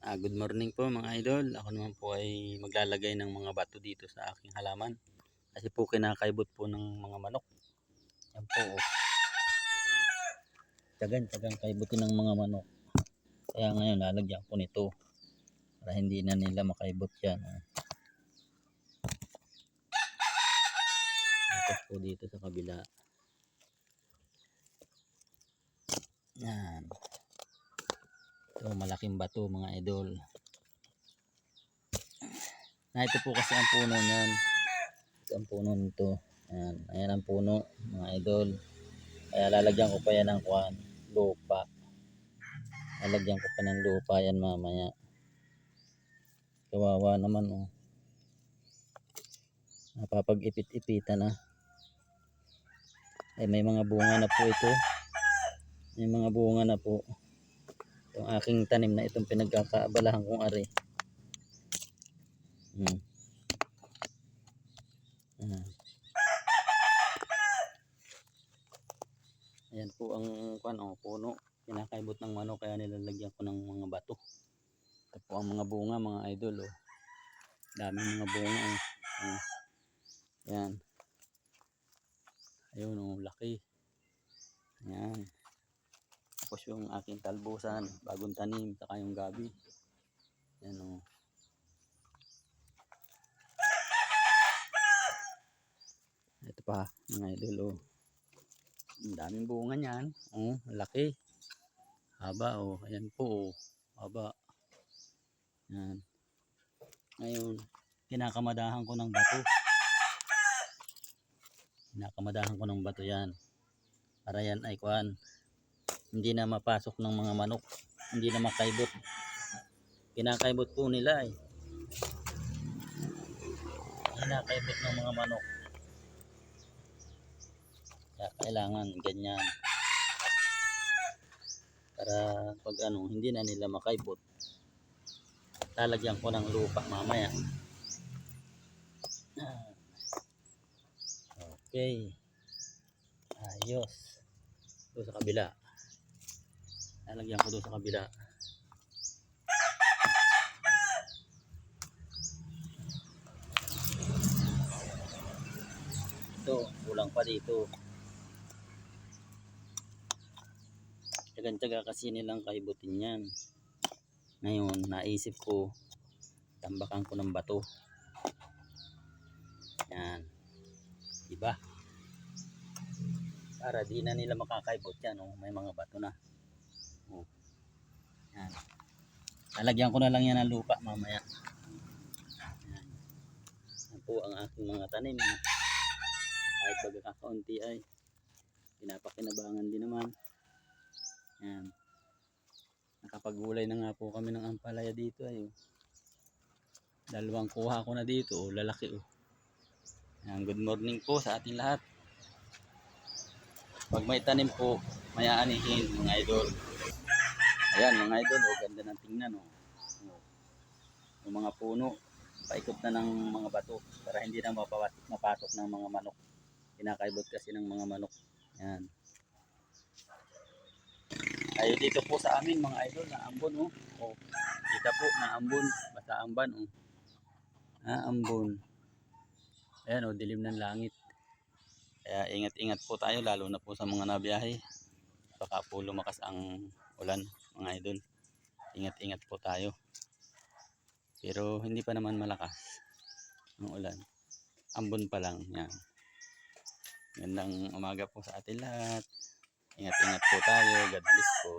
Good morning po mga idol. Ako naman po ay maglalagay ng mga bato dito sa aking halaman. Kasi po kinakaibot po ng mga manok. Yan po. Oh. Tagan kaibutin ng mga manok. Kaya ngayon lalagyan ko nito. Para hindi na nila makaibot yan. Tapos po dito sa kabila. Yan. Ito malaking bato mga idol. Ito po kasi ang puno niyan. Ito ang puno nito. Ayan ang puno mga idol. Kaya lalagyan ko pa yan ng lupa. Lalagyan ko pa ng lupa yan mamaya. Kawawa naman oh. Napapag-ipit-ipitan na. Ay may mga bunga na po ito. May mga bunga na po. Itong aking tanim na itong pinagkakaabalahan kong ari. Ayan po ang puno. Kinakaibot ng manok kaya nilalagyan ko ng mga bato. Ito po ang mga bunga mga idol. Oh. Daming mga bunga. Oh. Ayan. Ayun oh, laki. Ayan. Tapos yung aking talbusan, bagong tanim, saka yung gabi. Ayan oh. Ito pa mga idol oh. Ang daming bunga niyan. Oh, laki. Haba oh. Ayan po oh. Haba. Ayan. Ngayon, kinakamadahan ko ng bato. Kinakamadahan ko ng bato yan. Para yan ay hindi na mapasok ng mga manok. Hindi na makaibot. Kinakaibot po nila eh. Kinakaibot ng mga manok. Kaya kailangan ganyan. Para pag hindi na nila makaibot. Lalagyan ko ng lupa mamaya. Okay. Ayos. Doon sa kabila. Lalagyan ko doon sa kabila. Ito, kulang pa dito. Tsaga-tsaga kasi nilang kaibutin yan. Ngayon, naisip ko, tambakan ko ng bato. Yan. Diba? Para di na nila makakaibot yan. Oh. May mga bato na. Oh. Yan. Lalagyan ko na lang yan ng lupa mamaya. Yan. Yan po ang aking mga tanim. Kahit bagkakaunti ay pinapakinabangan din naman. Yan. Nakapagulay na nga po kami ng ampalaya dito ay. Dalawang kuha ko na dito. Oh, lalaki oh. Yan. Good morning po sa ating lahat. Pag may tanim po, may aanihin mga idol. Ayan mga idol, oh, ganda ng tingnan oh. Yung mga puno, paikot na ng mga bato para hindi na mapasok ng mga manok. Kinakaibot kasi ng mga manok. Ayan. Ay dito po sa amin mga idol, naambon oh. Oh, dito po naambon, basta amban oh. Naambon. Ayan oh, dilim ng langit. Kaya ingat-ingat po tayo lalo na po sa mga nabiyahe. Baka po lumakas ang ulan mga idol. Ingat-ingat po tayo. Pero hindi pa naman malakas ang ulan. Ambon pa lang. Yan. Gandang umaga po sa atin lahat. Ingat-ingat po tayo. God bless po.